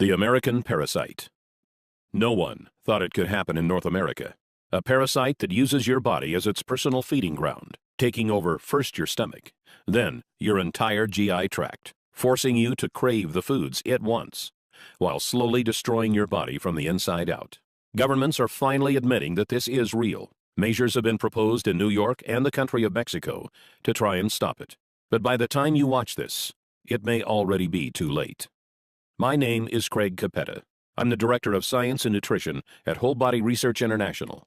The American parasite. No one thought it could happen in North America. A parasite that uses your body as its personal feeding ground, taking over first your stomach, then your entire GI tract, forcing you to crave the foods it wants, while slowly destroying your body from the inside out. Governments are finally admitting that this is real. Measures have been proposed in New York and the country of Mexico to try and stop it. But by the time you watch this, it may already be too late. My name is Craig Capetta. I'm the Director of Science and Nutrition at Whole Body Research International,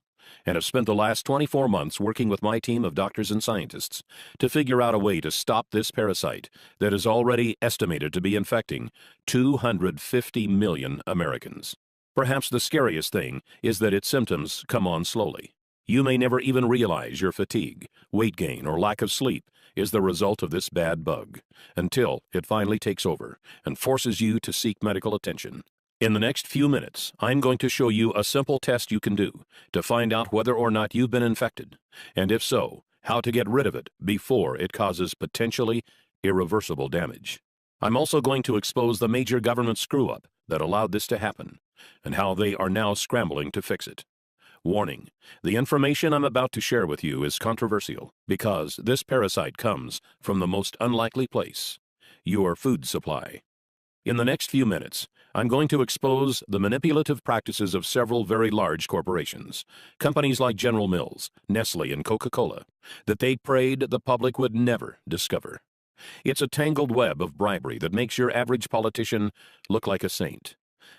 and have spent the last 24 months working with my team of doctors and scientists to figure out a way to stop this parasite that is already estimated to be infecting 250 million Americans. Perhaps the scariest thing is that its symptoms come on slowly. You may never even realize your fatigue, weight gain, or lack of sleep is the result of this bad bug, until it finally takes over and forces you to seek medical attention. In the next few minutes, I'm going to show you a simple test you can do to find out whether or not you've been infected, and if so, how to get rid of it before it causes potentially irreversible damage. I'm also going to expose the major government screw-up that allowed this to happen, and how they are now scrambling to fix it. Warning, the information I'm about to share with you is controversial because this parasite comes from the most unlikely place, your food supply. In the next few minutes, I'm going to expose the manipulative practices of several very large corporations, companies like General Mills, Nestle, and Coca-Cola, that they prayed the public would never discover. It's a tangled web of bribery that makes your average politician look like a saint,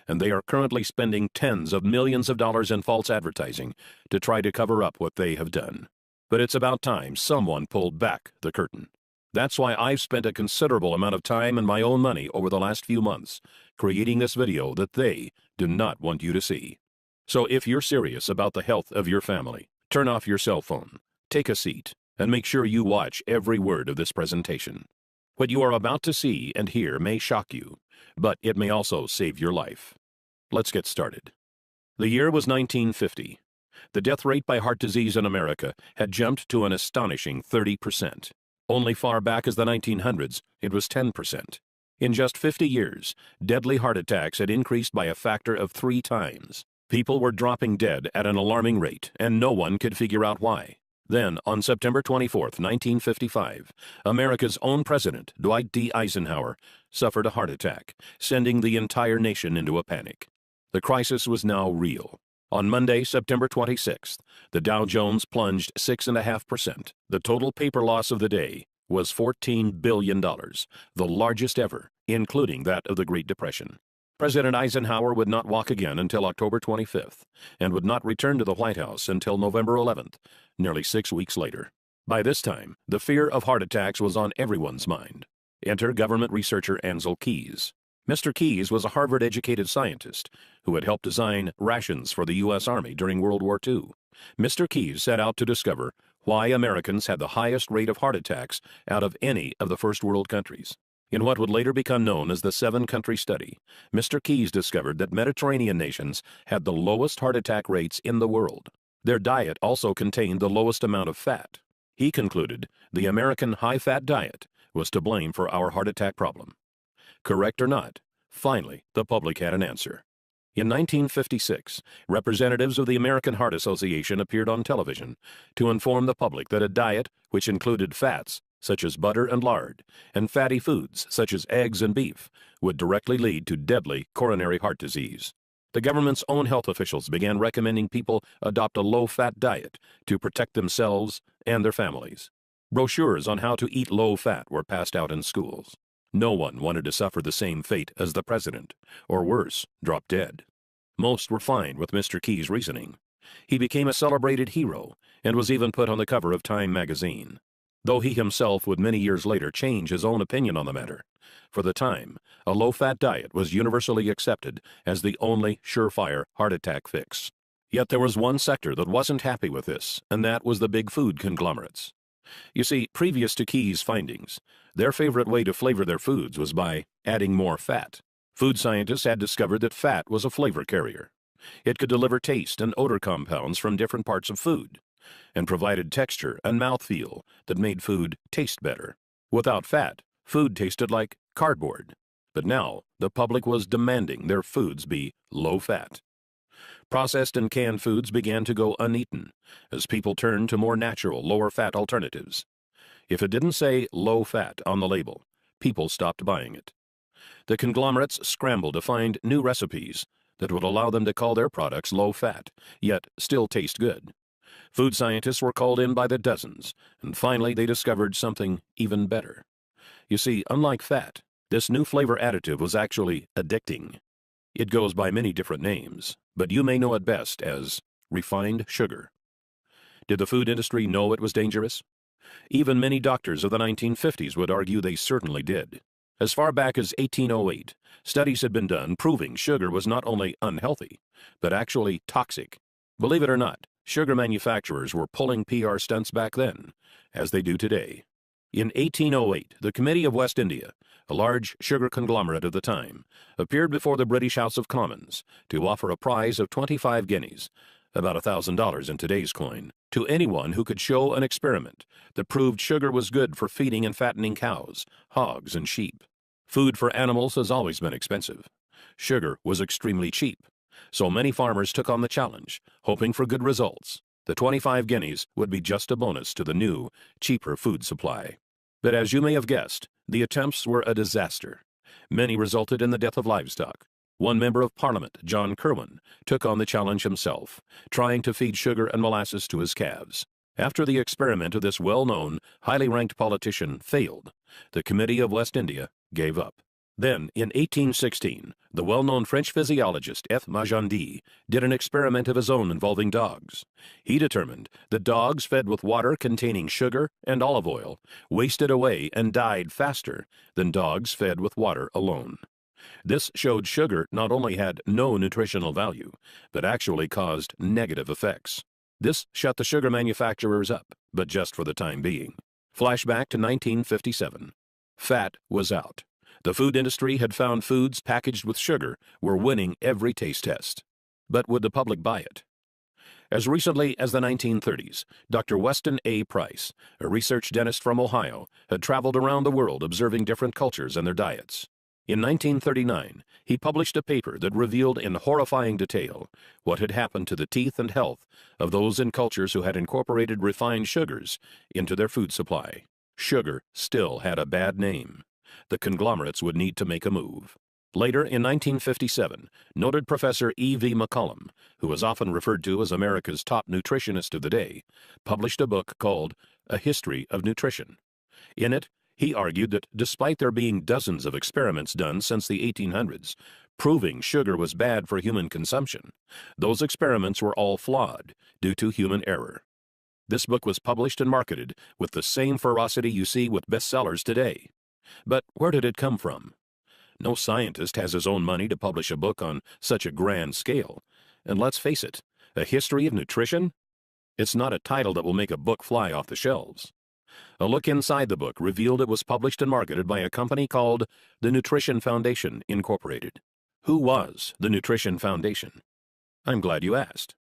and they are currently spending tens of millions of dollars in false advertising to try to cover up what they have done. But it's about time someone pulled back the curtain. That's why I've spent a considerable amount of time and my own money over the last few months creating this video that they do not want you to see. So if you're serious about the health of your family, turn off your cell phone, take a seat, and make sure you watch every word of this presentation. What you are about to see and hear may shock you, but it may also save your life. Let's get started. The year was 1950. The death rate by heart disease in America had jumped to an astonishing 30%. Only far back as the 1900s, it was 10%. In just 50 years, deadly heart attacks had increased by a factor of 3 times. People were dropping dead at an alarming rate, and no one could figure out why. Then, on September 24, 1955, America's own president, Dwight D. Eisenhower, suffered a heart attack, sending the entire nation into a panic. The crisis was now real. On Monday, September 26th, the Dow Jones plunged 6.5%. The total paper loss of the day was $14 billion, the largest ever, including that of the Great Depression. President Eisenhower would not walk again until October 25th, and would not return to the White House until November 11th, nearly 6 weeks later. By this time, the fear of heart attacks was on everyone's mind. Enter government researcher Ancel Keys. Mr. Keys was a Harvard-educated scientist who had helped design rations for the U.S. Army during World War II. Mr. Keys set out to discover why Americans had the highest rate of heart attacks out of any of the first world countries. In what would later become known as the 7-country study, Mr. Keys discovered that Mediterranean nations had the lowest heart attack rates in the world. Their diet also contained the lowest amount of fat. He concluded the American high-fat diet was to blame for our heart attack problem. Correct or not, finally, the public had an answer. In 1956, representatives of the American Heart Association appeared on television to inform the public that a diet which included fats, such as butter and lard, and fatty foods, such as eggs and beef, would directly lead to deadly coronary heart disease. The government's own health officials began recommending people adopt a low-fat diet to protect themselves and their families. Brochures on how to eat low-fat were passed out in schools. No one wanted to suffer the same fate as the president, or worse, drop dead. Most were fine with Mr. Keys' reasoning. He became a celebrated hero and was even put on the cover of Time magazine, though he himself would many years later change his own opinion on the matter. For the time, a low-fat diet was universally accepted as the only surefire heart attack fix. Yet there was one sector that wasn't happy with this, and that was the big food conglomerates. You see, previous to Keys' findings, their favorite way to flavor their foods was by adding more fat. Food scientists had discovered that fat was a flavor carrier. It could deliver taste and odor compounds from different parts of food, and provided texture and mouthfeel that made food taste better. Without fat, food tasted like cardboard. But now, the public was demanding their foods be low-fat. Processed and canned foods began to go uneaten as people turned to more natural, lower-fat alternatives. If it didn't say low-fat on the label, people stopped buying it. The conglomerates scrambled to find new recipes that would allow them to call their products low-fat, yet still taste good. Food scientists were called in by the dozens, and finally they discovered something even better. You see, unlike fat, this new flavor additive was actually addicting. It goes by many different names, but you may know it best as refined sugar. Did the food industry know it was dangerous? Even many doctors of the 1950s would argue they certainly did. As far back as 1808, studies had been done proving sugar was not only unhealthy, but actually toxic. Believe it or not, sugar manufacturers were pulling PR stunts back then, as they do today. In 1808, the Committee of West India, a large sugar conglomerate of the time, appeared before the British House of Commons to offer a prize of 25 guineas, about $1,000 in today's coin, to anyone who could show an experiment that proved sugar was good for feeding and fattening cows, hogs, and sheep. Food for animals has always been expensive. Sugar was extremely cheap, so many farmers took on the challenge, hoping for good results. The 25 guineas would be just a bonus to the new, cheaper food supply. But as you may have guessed, the attempts were a disaster. Many resulted in the death of livestock. One member of Parliament, John Kirwan, took on the challenge himself, trying to feed sugar and molasses to his calves. After the experiment of this well-known, highly ranked politician failed, the Committee of West India gave up. Then, in 1816, the well-known French physiologist F. Magendie did an experiment of his own involving dogs. He determined that dogs fed with water containing sugar and olive oil wasted away and died faster than dogs fed with water alone. This showed sugar not only had no nutritional value, but actually caused negative effects. This shut the sugar manufacturers up, but just for the time being. Flashback to 1957. Fat was out. The food industry had found foods packaged with sugar were winning every taste test. But would the public buy it? As recently as the 1930s, Dr. Weston A. Price, a research dentist from Ohio, had traveled around the world observing different cultures and their diets. In 1939, he published a paper that revealed in horrifying detail what had happened to the teeth and health of those in cultures who had incorporated refined sugars into their food supply. Sugar still had a bad name. The conglomerates would need to make a move. Later, in 1957, noted Professor E.V. McCollum, who was often referred to as America's top nutritionist of the day, published a book called A History of Nutrition. In it, he argued that despite there being dozens of experiments done since the 1800s, proving sugar was bad for human consumption, those experiments were all flawed due to human error. This book was published and marketed with the same ferocity you see with bestsellers today. But where did it come from? No scientist has his own money to publish a book on such a grand scale. And let's face it, A History of Nutrition? It's not a title that will make a book fly off the shelves. A look inside the book revealed it was published and marketed by a company called the Nutrition Foundation, Incorporated. Who was the Nutrition Foundation? I'm glad you asked.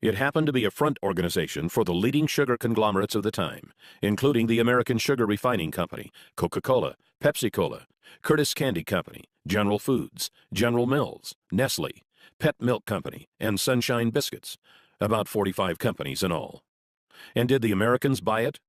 It happened to be a front organization for the leading sugar conglomerates of the time, including the American Sugar Refining Company, Coca-Cola, Pepsi-Cola, Curtis Candy Company, General Foods, General Mills, Nestle, Pet Milk Company, and Sunshine Biscuits, about 45 companies in all. And did the Americans buy it?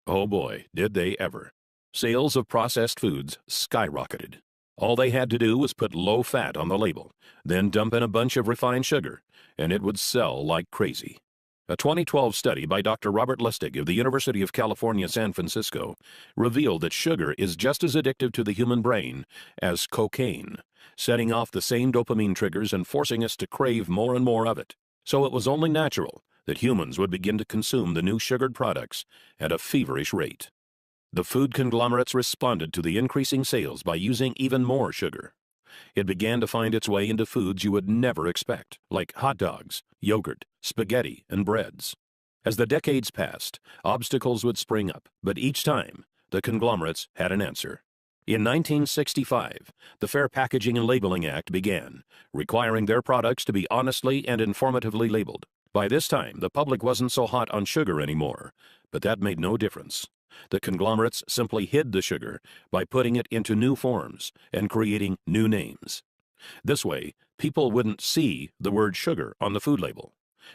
Oh boy, did they ever. Sales of processed foods skyrocketed. All they had to do was put low fat on the label, then dump in a bunch of refined sugar, and it would sell like crazy. A 2012 study by Dr. Robert Lustig of the University of California, San Francisco, revealed that sugar is just as addictive to the human brain as cocaine, setting off the same dopamine triggers and forcing us to crave more and more of it. So it was only natural that humans would begin to consume the new sugared products at a feverish rate. The food conglomerates responded to the increasing sales by using even more sugar. It began to find its way into foods you would never expect, like hot dogs, yogurt, spaghetti, and breads. As the decades passed, obstacles would spring up, but each time, the conglomerates had an answer. In 1965, the Fair Packaging and Labeling Act began, requiring their products to be honestly and informatively labeled. By this time, the public wasn't so hot on sugar anymore, but that made no difference. The conglomerates simply hid the sugar by putting it into new forms and creating new names. This way, people wouldn't see the word sugar on the food label,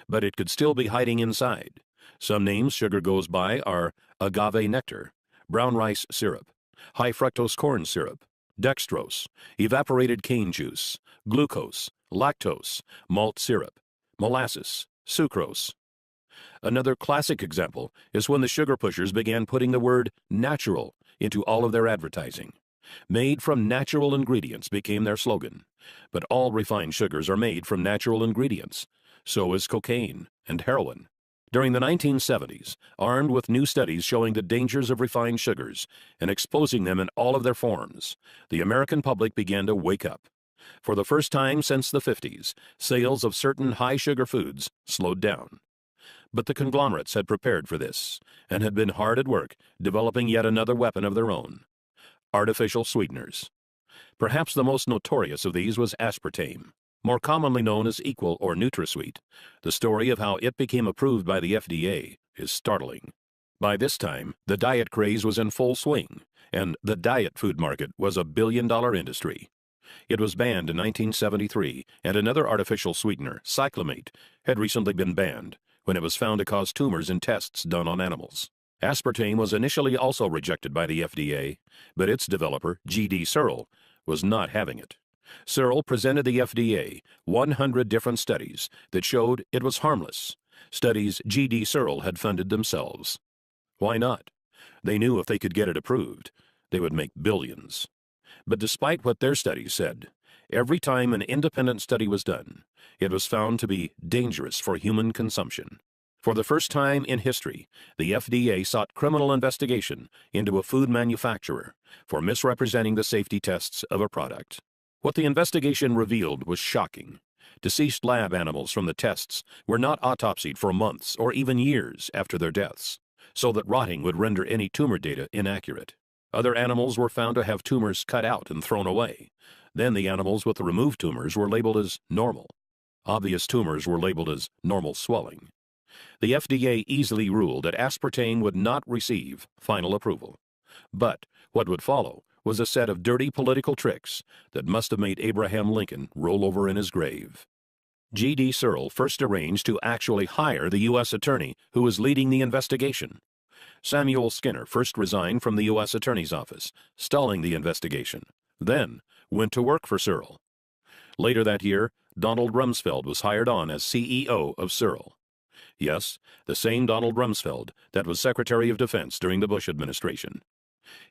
but it could still be hiding inside. Some names sugar goes by are agave nectar, brown rice syrup, high fructose corn syrup, dextrose, evaporated cane juice, glucose, lactose, malt syrup, molasses, sucrose. Another classic example is when the sugar pushers began putting the word natural into all of their advertising. Made from natural ingredients became their slogan. But all refined sugars are made from natural ingredients. So is cocaine and heroin. During the 1970s, armed with new studies showing the dangers of refined sugars and exposing them in all of their forms, the American public began to wake up. For the first time since the 50s, sales of certain high-sugar foods slowed down. But the conglomerates had prepared for this and had been hard at work developing yet another weapon of their own: artificial sweeteners. Perhaps the most notorious of these was aspartame, more commonly known as Equal or NutraSweet. The story of how it became approved by the FDA is startling. By this time, the diet craze was in full swing, and the diet food market was a billion-dollar industry. It was banned in 1973, and another artificial sweetener, cyclamate, had recently been banned when it was found to cause tumors in tests done on animals. Aspartame was initially also rejected by the FDA, but its developer, G.D. Searle, was not having it. Searle presented the FDA 100 different studies that showed it was harmless, studies G.D. Searle had funded themselves. Why not? They knew if they could get it approved, they would make billions. But despite what their studies said, every time an independent study was done, it was found to be dangerous for human consumption. For the first time in history, the FDA sought criminal investigation into a food manufacturer for misrepresenting the safety tests of a product. What the investigation revealed was shocking. Deceased lab animals from the tests were not autopsied for months or even years after their deaths, so that rotting would render any tumor data inaccurate. Other animals were found to have tumors cut out and thrown away. Then the animals with the removed tumors were labeled as normal. Obvious tumors were labeled as normal swelling. The FDA easily ruled that aspartame would not receive final approval. But what would follow was a set of dirty political tricks that must have made Abraham Lincoln roll over in his grave. G.D. Searle first arranged to actually hire the U.S. attorney who was leading the investigation. Samuel Skinner first resigned from the U.S. Attorney's Office, stalling the investigation, then went to work for Searle. Later that year, Donald Rumsfeld was hired on as CEO of Searle. Yes, the same Donald Rumsfeld that was Secretary of Defense during the Bush administration.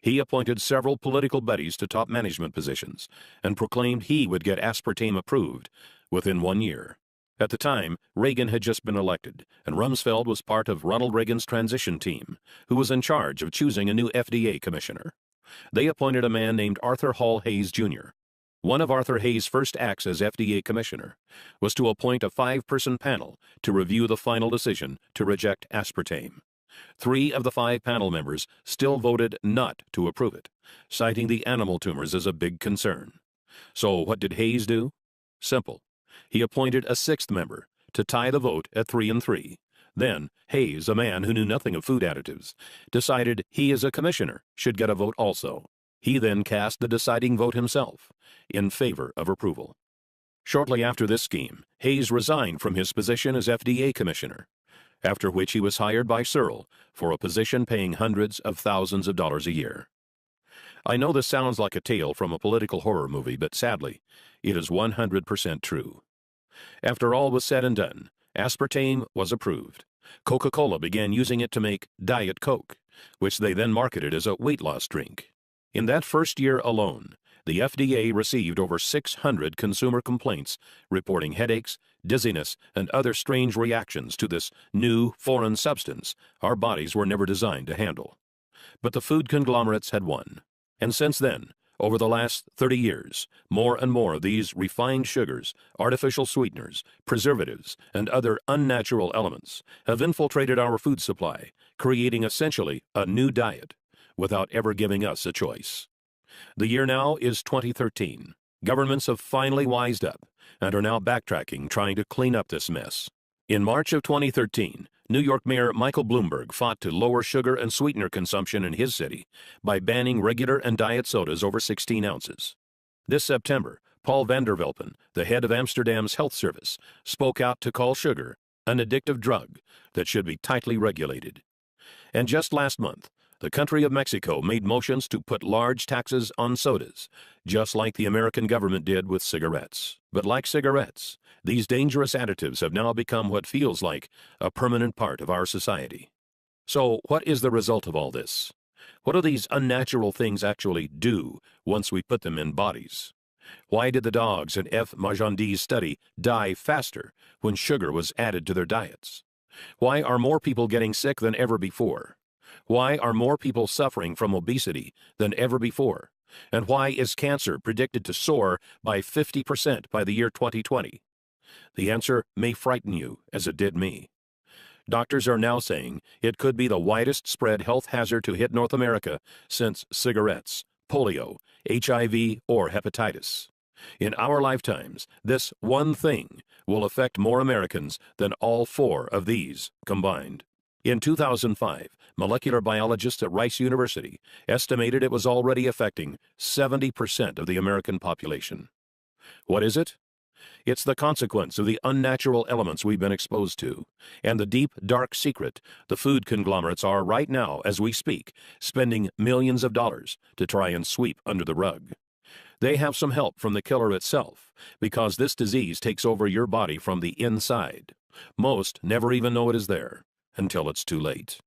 He appointed several political buddies to top management positions and proclaimed he would get aspartame approved within 1 year. At the time, Reagan had just been elected, and Rumsfeld was part of Ronald Reagan's transition team, who was in charge of choosing a new FDA commissioner. They appointed a man named Arthur Hall Hayes, Jr. One of Arthur Hayes' first acts as FDA commissioner was to appoint a 5-person panel to review the final decision to reject aspartame. 3 of the 5 panel members still voted not to approve it, citing the animal tumors as a big concern. So what did Hayes do? Simple. He appointed a 6th member to tie the vote at 3-3. Then Hayes, a man who knew nothing of food additives, decided he as a commissioner should get a vote also. He then cast the deciding vote himself in favor of approval. Shortly after this scheme, Hayes resigned from his position as FDA commissioner, after which he was hired by Searle for a position paying hundreds of thousands of dollars a year. I know this sounds like a tale from a political horror movie, but sadly, it is 100% true. After all was said and done, aspartame was approved. Coca-Cola began using it to make Diet Coke, which they then marketed as a weight loss drink. In that first year alone, the FDA received over 600 consumer complaints reporting headaches, dizziness, and other strange reactions to this new, foreign substance our bodies were never designed to handle. But the food conglomerates had won. And since then, over the last 30 years, more and more of these refined sugars, artificial sweeteners, preservatives, and other unnatural elements have infiltrated our food supply, creating essentially a new diet, without ever giving us a choice. The year now is 2013. Governments have finally wised up and are now backtracking, trying to clean up this mess. In March of 2013, New York Mayor Michael Bloomberg fought to lower sugar and sweetener consumption in his city by banning regular and diet sodas over 16 ounces. This September, Paul van der Velpen, the head of Amsterdam's health service, spoke out to call sugar an addictive drug that should be tightly regulated. And just last month, the country of Mexico made motions to put large taxes on sodas, just like the American government did with cigarettes. But like cigarettes, these dangerous additives have now become what feels like a permanent part of our society. So, what is the result of all this? What do these unnatural things actually do once we put them in bodies? Why did the dogs in F. Magendie's study die faster when sugar was added to their diets? Why are more people getting sick than ever before? Why are more people suffering from obesity than ever before? And why is cancer predicted to soar by 50% by the year 2020? The answer may frighten you, as it did me. Doctors are now saying it could be the widest spread health hazard to hit North America since cigarettes, polio, HIV, or hepatitis. In our lifetimes, this one thing will affect more Americans than all four of these combined. In 2005, molecular biologists at Rice University estimated it was already affecting 70% of the American population. What is it? It's the consequence of the unnatural elements we've been exposed to, and the deep, dark secret the food conglomerates are right now, as we speak, spending millions of dollars to try and sweep under the rug. They have some help from the killer itself, because this disease takes over your body from the inside. Most never even know it is there, until it's too late.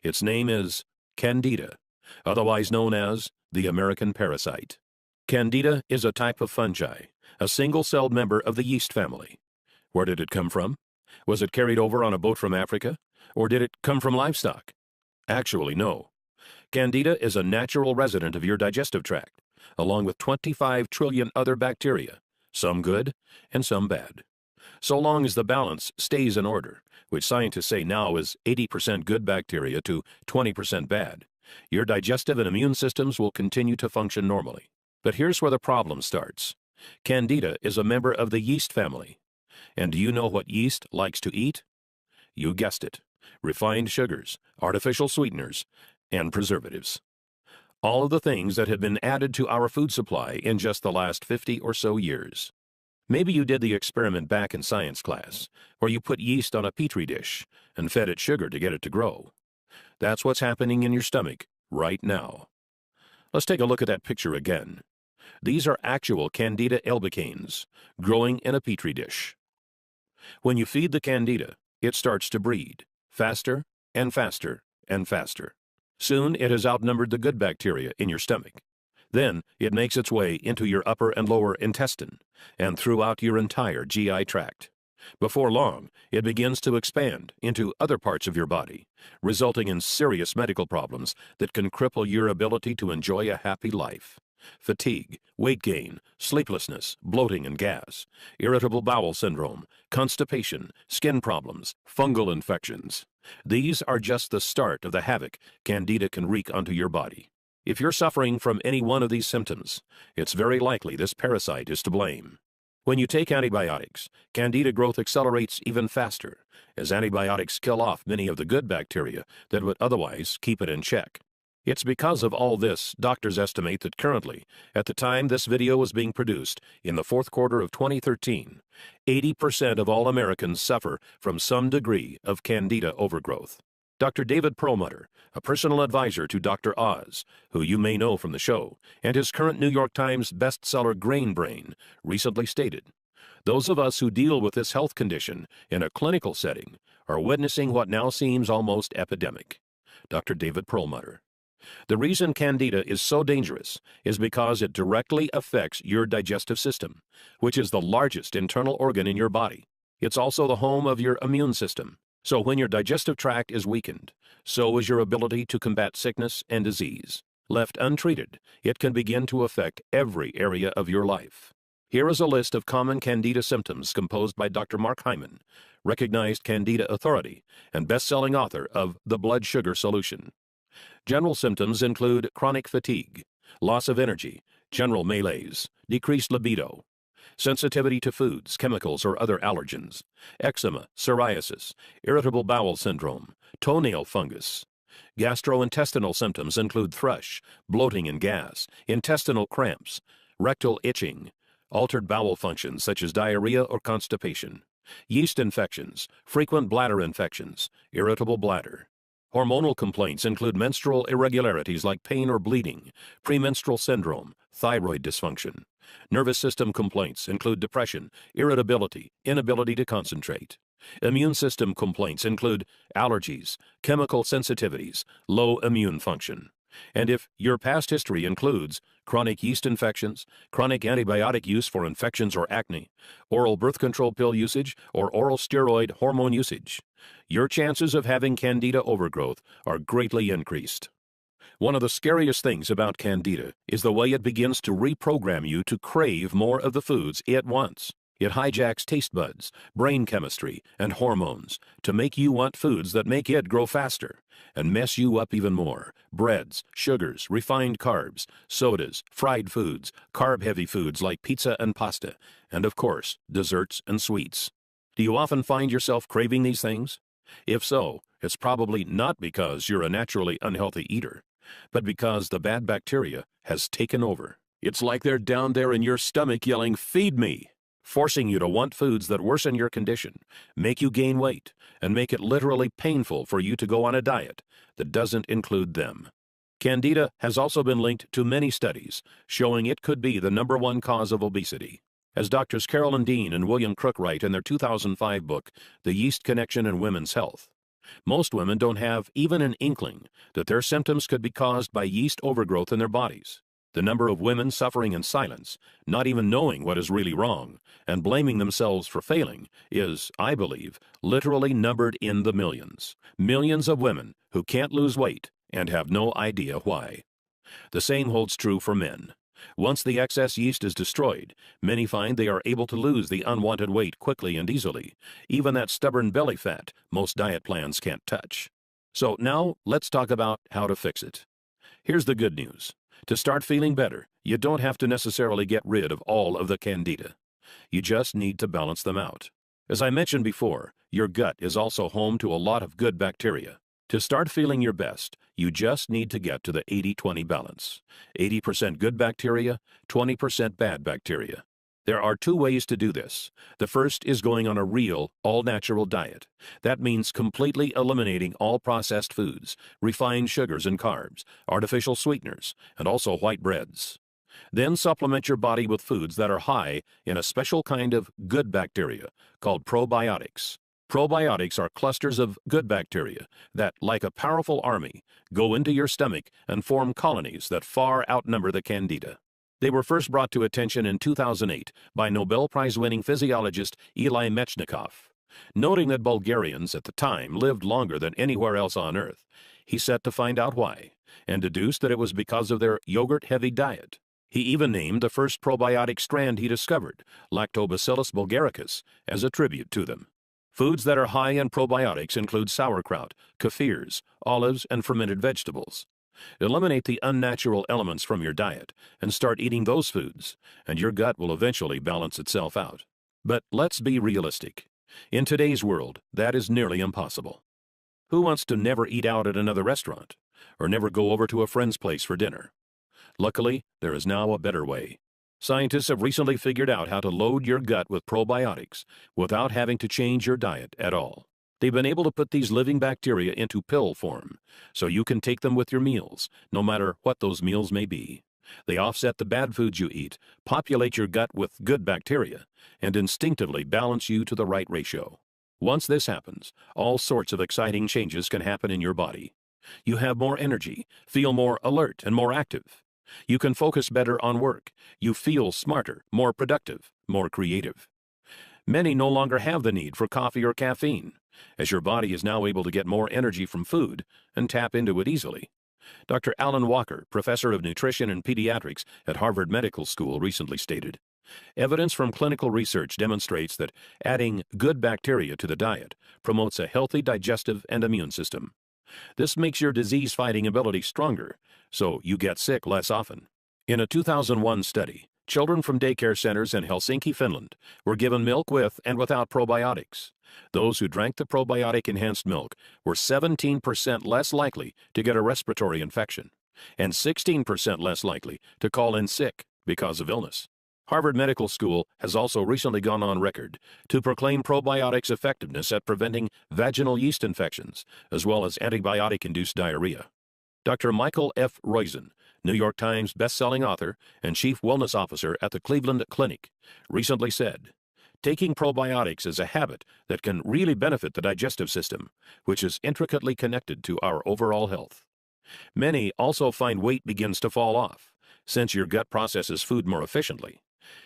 Its name is Candida, otherwise known as the American parasite. Candida is a type of fungi, a single-celled member of the yeast family. Where did it come from? Was it carried over on a boat from Africa? Or did it come from livestock? Actually, no. Candida is a natural resident of your digestive tract, along with 25 trillion other bacteria, some good and some bad. So long as the balance stays in order, which scientists say now is 80% good bacteria to 20% bad, your digestive and immune systems will continue to function normally. But here's where the problem starts. Candida is a member of the yeast family. And do you know what yeast likes to eat? You guessed it. Refined sugars, artificial sweeteners, and preservatives. All of the things that have been added to our food supply in just the last 50 or so years. Maybe you did the experiment back in science class, where you put yeast on a petri dish and fed it sugar to get it to grow. That's what's happening in your stomach right now. Let's take a look at that picture again. These are actual Candida albicans growing in a petri dish. When you feed the Candida, it starts to breed, faster and faster and faster. Soon it has outnumbered the good bacteria in your stomach. Then it makes its way into your upper and lower intestine and throughout your entire GI tract. Before long, it begins to expand into other parts of your body, resulting in serious medical problems that can cripple your ability to enjoy a happy life. Fatigue, weight gain, sleeplessness, bloating and gas, irritable bowel syndrome, constipation, skin problems, fungal infections. These are just the start of the havoc Candida can wreak onto your body. If you're suffering from any one of these symptoms, it's very likely this parasite is to blame. When you take antibiotics, Candida growth accelerates even faster, as antibiotics kill off many of the good bacteria that would otherwise keep it in check. It's because of all this, doctors estimate that currently, at the time this video was being produced, in the fourth quarter of 2013, 80% of all Americans suffer from some degree of Candida overgrowth. Dr. David Perlmutter, a personal advisor to Dr. Oz, who you may know from the show, and his current New York Times bestseller Grain Brain, recently stated, "Those of us who deal with this health condition in a clinical setting are witnessing what now seems almost epidemic." Dr. David Perlmutter. The reason Candida is so dangerous is because it directly affects your digestive system, which is the largest internal organ in your body. It's also the home of your immune system. So when your digestive tract is weakened, so is your ability to combat sickness and disease. Left untreated, it can begin to affect every area of your life. Here is a list of common Candida symptoms composed by Dr. Mark Hyman, recognized Candida authority and best-selling author of The Blood Sugar Solution. General symptoms include chronic fatigue, loss of energy, general malaise, decreased libido, sensitivity to foods, chemicals, or other allergens, eczema, psoriasis, irritable bowel syndrome, toenail fungus. Gastrointestinal symptoms include thrush, bloating and gas, intestinal cramps, rectal itching, altered bowel functions such as diarrhea or constipation, yeast infections, frequent bladder infections, irritable bladder. Hormonal complaints include menstrual irregularities like pain or bleeding, premenstrual syndrome, thyroid dysfunction. Nervous system complaints include depression, irritability, inability to concentrate. Immune system complaints include allergies, chemical sensitivities, low immune function. And if your past history includes chronic yeast infections, chronic antibiotic use for infections or acne, oral birth control pill usage, or oral steroid hormone usage, your chances of having Candida overgrowth are greatly increased. One of the scariest things about Candida is the way it begins to reprogram you to crave more of the foods it wants. It hijacks taste buds, brain chemistry, and hormones to make you want foods that make it grow faster and mess you up even more. Breads, sugars, refined carbs, sodas, fried foods, carb-heavy foods like pizza and pasta, and of course, desserts and sweets. Do you often find yourself craving these things? If so, it's probably not because you're a naturally unhealthy eater, but because the bad bacteria has taken over. It's like they're down there in your stomach yelling, "Feed me!" forcing you to want foods that worsen your condition, make you gain weight, and make it literally painful for you to go on a diet that doesn't include them. Candida has also been linked to many studies showing it could be the #1 cause of obesity. As Doctors Carolyn Dean and William Crook write in their 2005 book, The Yeast Connection in Women's Health, most women don't have even an inkling that their symptoms could be caused by yeast overgrowth in their bodies. The number of women suffering in silence, not even knowing what is really wrong, and blaming themselves for failing is, I believe, literally numbered in the millions. Millions of women who can't lose weight and have no idea why. The same holds true for men. Once the excess yeast is destroyed, many find they are able to lose the unwanted weight quickly and easily, even that stubborn belly fat most diet plans can't touch. So now let's talk about how to fix it. Here's the good news. To start feeling better, you don't have to necessarily get rid of all of the Candida. You just need to balance them out. As I mentioned before, your gut is also home to a lot of good bacteria. To start feeling your best, you just need to get to the 80-20 balance. 80% good bacteria, 20% bad bacteria. There are two ways to do this. The first is going on a real, all-natural diet. That means completely eliminating all processed foods, refined sugars and carbs, artificial sweeteners, and also white breads. Then supplement your body with foods that are high in a special kind of good bacteria called probiotics. Probiotics are clusters of good bacteria that, like a powerful army, go into your stomach and form colonies that far outnumber the Candida. They were first brought to attention in 2008 by Nobel Prize-winning physiologist Eli Mechnikov. Noting that Bulgarians at the time lived longer than anywhere else on Earth, he set to find out why, and deduced that it was because of their yogurt-heavy diet. He even named the first probiotic strand he discovered, Lactobacillus bulgaricus, as a tribute to them. Foods that are high in probiotics include sauerkraut, kefirs, olives, and fermented vegetables. Eliminate the unnatural elements from your diet and start eating those foods, and your gut will eventually balance itself out. But let's be realistic. In today's world, that is nearly impossible. Who wants to never eat out at another restaurant, or never go over to a friend's place for dinner? Luckily, there is now a better way. Scientists have recently figured out how to load your gut with probiotics without having to change your diet at all. They've been able to put these living bacteria into pill form, so you can take them with your meals, no matter what those meals may be. They offset the bad foods you eat, populate your gut with good bacteria, and instinctively balance you to the right ratio. Once this happens, all sorts of exciting changes can happen in your body. You have more energy, feel more alert and more active. You can focus better on work. You feel smarter, more productive, more creative. Many no longer have the need for coffee or caffeine, as your body is now able to get more energy from food and tap into it easily. Dr. Alan Walker, professor of nutrition and pediatrics at Harvard Medical School, recently stated, "Evidence from clinical research demonstrates that adding good bacteria to the diet promotes a healthy digestive and immune system. This makes your disease-fighting ability stronger, so you get sick less often." In a 2001 study, children from daycare centers in Helsinki, Finland, were given milk with and without probiotics. Those who drank the probiotic-enhanced milk were 17% less likely to get a respiratory infection and 16% less likely to call in sick because of illness. Harvard Medical School has also recently gone on record to proclaim probiotics' effectiveness at preventing vaginal yeast infections, as well as antibiotic-induced diarrhea. Dr. Michael F. Roizen, New York Times best-selling author and chief wellness officer at the Cleveland Clinic, recently said, "Taking probiotics is a habit that can really benefit the digestive system, which is intricately connected to our overall health." Many also find weight begins to fall off, since your gut processes food more efficiently.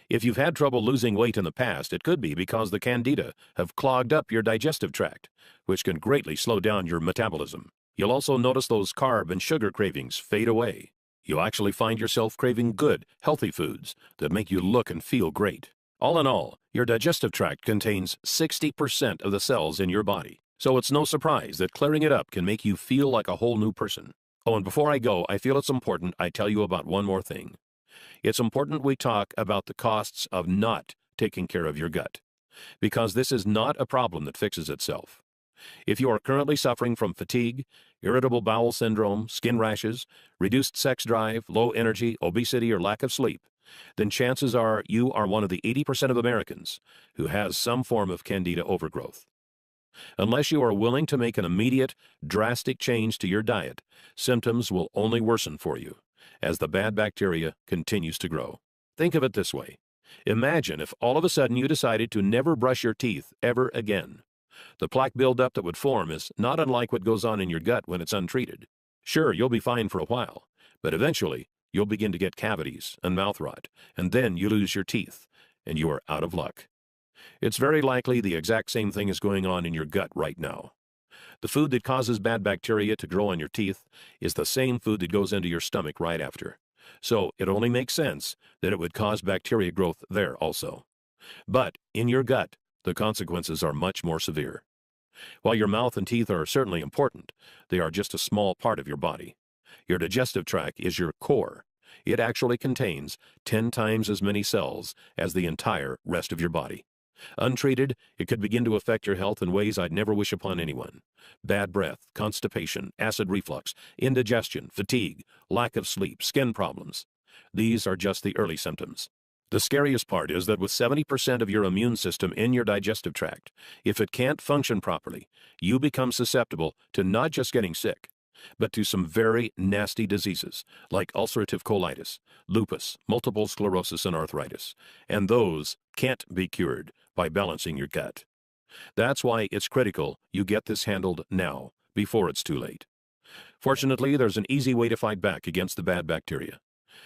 If you've had trouble losing weight in the past, it could be because the Candida have clogged up your digestive tract, which can greatly slow down your metabolism. You'll also notice those carb and sugar cravings fade away. You'll actually find yourself craving good, healthy foods that make you look and feel great. All in all, your digestive tract contains 60% of the cells in your body, so it's no surprise that clearing it up can make you feel like a whole new person. Oh, and before I go, I feel it's important I tell you about one more thing. It's important we talk about the costs of not taking care of your gut, because this is not a problem that fixes itself. If you are currently suffering from fatigue, irritable bowel syndrome, skin rashes, reduced sex drive, low energy, obesity, or lack of sleep, then chances are you are one of the 80% of Americans who has some form of Candida overgrowth. Unless you are willing to make an immediate, drastic change to your diet, symptoms will only worsen for you as the bad bacteria continues to grow. Think of it this way. Imagine if all of a sudden you decided to never brush your teeth ever again. The plaque buildup that would form is not unlike what goes on in your gut when it's untreated. Sure, you'll be fine for a while, but eventually you'll begin to get cavities and mouth rot, and then you lose your teeth, and you are out of luck. It's very likely the exact same thing is going on in your gut right now. The food that causes bad bacteria to grow on your teeth is the same food that goes into your stomach right after. So it only makes sense that it would cause bacteria growth there also. But in your gut, the consequences are much more severe. While your mouth and teeth are certainly important, they are just a small part of your body. Your digestive tract is your core. It actually contains 10 times as many cells as the entire rest of your body. Untreated, it could begin to affect your health in ways I'd never wish upon anyone. Bad breath, constipation, acid reflux, indigestion, fatigue, lack of sleep, skin problems. These are just the early symptoms. The scariest part is that with 70% of your immune system in your digestive tract, if it can't function properly, you become susceptible to not just getting sick, but to some very nasty diseases like ulcerative colitis, lupus, multiple sclerosis, and arthritis. And those can't be cured by balancing your gut. That's why it's critical you get this handled now, before it's too late. Fortunately, there's an easy way to fight back against the bad bacteria.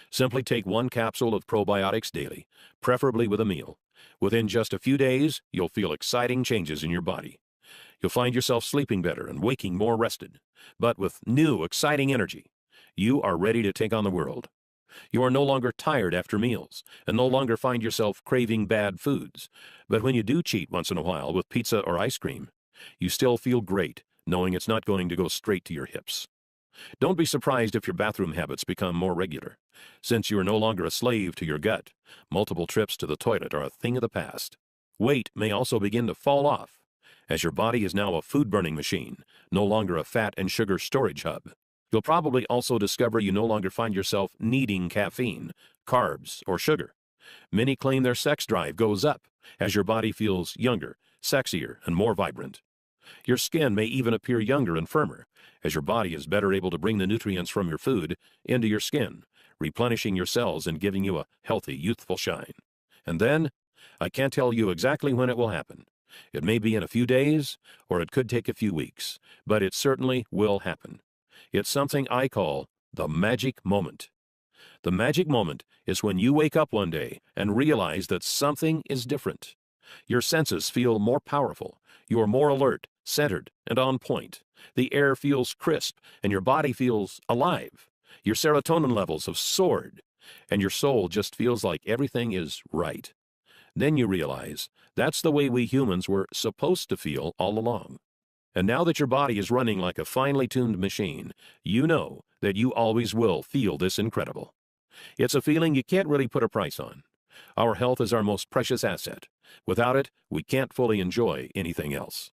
Simply take 1 capsule of probiotics daily, preferably with a meal. Within just a few days, you'll feel exciting changes in your body. You'll find yourself sleeping better and waking more rested, but with new, exciting energy. You are ready to take on the world. You are no longer tired after meals and no longer find yourself craving bad foods. But when you do cheat once in a while with pizza or ice cream, you still feel great knowing it's not going to go straight to your hips. Don't be surprised if your bathroom habits become more regular. Since you are no longer a slave to your gut, multiple trips to the toilet are a thing of the past. Weight may also begin to fall off, as your body is now a food-burning machine, no longer a fat and sugar storage hub. You'll probably also discover you no longer find yourself needing caffeine, carbs, or sugar. Many claim their sex drive goes up as your body feels younger, sexier, and more vibrant. Your skin may even appear younger and firmer, as your body is better able to bring the nutrients from your food into your skin, replenishing your cells and giving you a healthy, youthful shine. And then, I can't tell you exactly when it will happen. It may be in a few days, or it could take a few weeks, but it certainly will happen. It's something I call the magic moment. The magic moment is when you wake up one day and realize that something is different. Your senses feel more powerful. You are more alert, centered, and on point. The air feels crisp, and your body feels alive. Your serotonin levels have soared, and your soul just feels like everything is right. Then you realize that's the way we humans were supposed to feel all along. And now that your body is running like a finely tuned machine, you know that you always will feel this incredible. It's a feeling you can't really put a price on. Our health is our most precious asset. Without it, we can't fully enjoy anything else.